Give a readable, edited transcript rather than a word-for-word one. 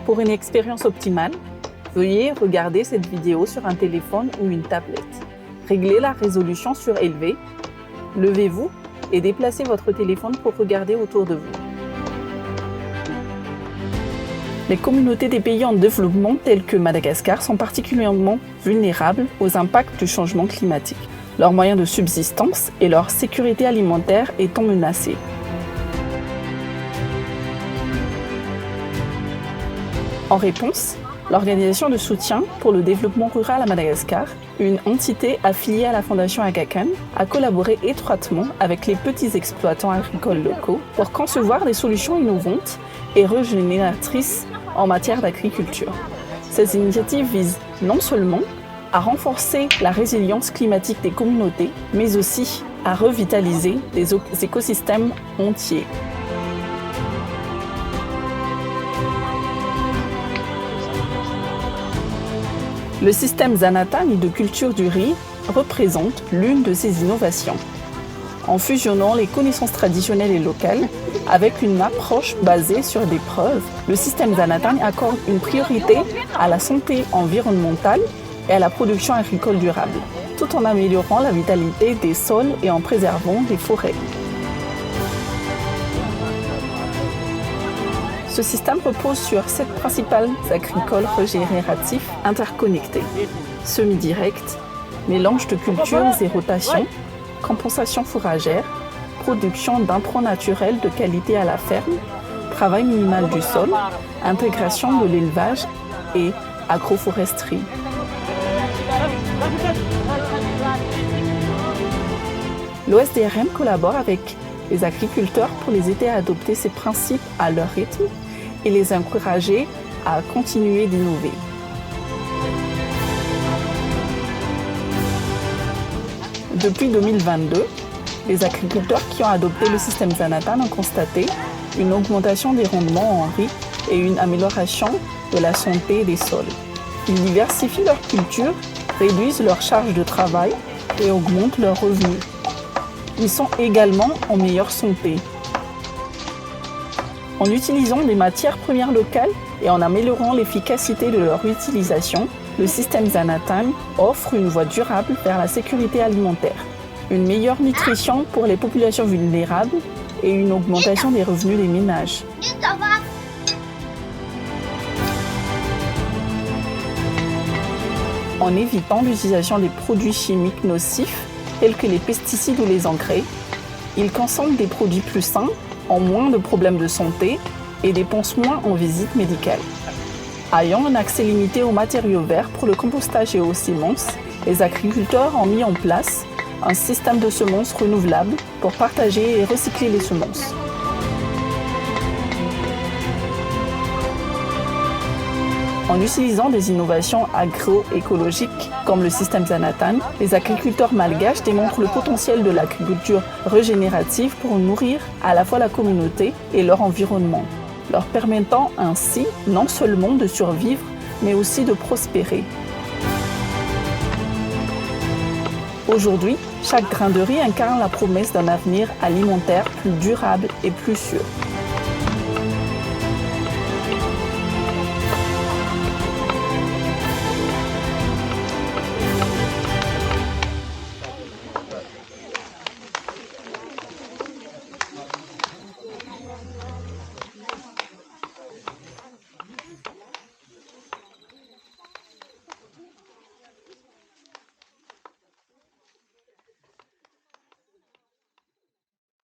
Pour une expérience optimale, veuillez regarder cette vidéo sur un téléphone ou une tablette. Réglez la résolution surélevée, levez-vous et déplacez votre téléphone pour regarder autour de vous. Les communautés des pays en développement tels que Madagascar sont particulièrement vulnérables aux impacts du changement climatique. Leurs moyens de subsistance et leur sécurité alimentaire étant menacés. En réponse, l'Organisation de soutien pour le développement rural à Madagascar, une entité affiliée à la Fondation Aga Khan, a collaboré étroitement avec les petits exploitants agricoles locaux pour concevoir des solutions innovantes et régénératrices en matière d'agriculture. Ces initiatives visent non seulement à renforcer la résilience climatique des communautés, mais aussi à revitaliser des écosystèmes entiers. Le système Zanatani de culture du riz représente l'une de ces innovations. En fusionnant les connaissances traditionnelles et locales avec une approche basée sur des preuves, le système Zanatani accorde une priorité à la santé environnementale et à la production agricole durable, tout en améliorant la vitalité des sols et en préservant les forêts. Ce système repose sur 7 principales agricoles régénératifs interconnectés: semi-direct, mélange de cultures et rotation, compensation fourragère, production d'intrants naturels de qualité à la ferme, travail minimal du sol, intégration de l'élevage et agroforesterie. L'OSDRM collabore avec les agriculteurs pour les aider à adopter ces principes à leur rythme et les encourager à continuer d'innover. Depuis 2022, les agriculteurs qui ont adopté le système Zanatani ont constaté une augmentation des rendements en riz et une amélioration de la santé des sols. Ils diversifient leurs cultures, réduisent leur charge de travail et augmentent leurs revenus. Ils sont également en meilleure santé. En utilisant des matières premières locales et en améliorant l'efficacité de leur utilisation, le système Zanatani offre une voie durable vers la sécurité alimentaire, une meilleure nutrition pour les populations vulnérables et une augmentation des revenus des ménages. En évitant l'utilisation des produits chimiques nocifs tels que les pesticides ou les engrais, ils consomment des produits plus sains, ont moins de problèmes de santé et dépensent moins en visites médicales. Ayant un accès limité aux matériaux verts pour le compostage et aux semences, les agriculteurs ont mis en place un système de semences renouvelables pour partager et recycler les semences. En utilisant des innovations agroécologiques comme le système Zanatani, les agriculteurs malgaches démontrent le potentiel de l'agriculture régénérative pour nourrir à la fois la communauté et leur environnement, leur permettant ainsi non seulement de survivre, mais aussi de prospérer. Aujourd'hui, chaque grain de riz incarne la promesse d'un avenir alimentaire plus durable et plus sûr.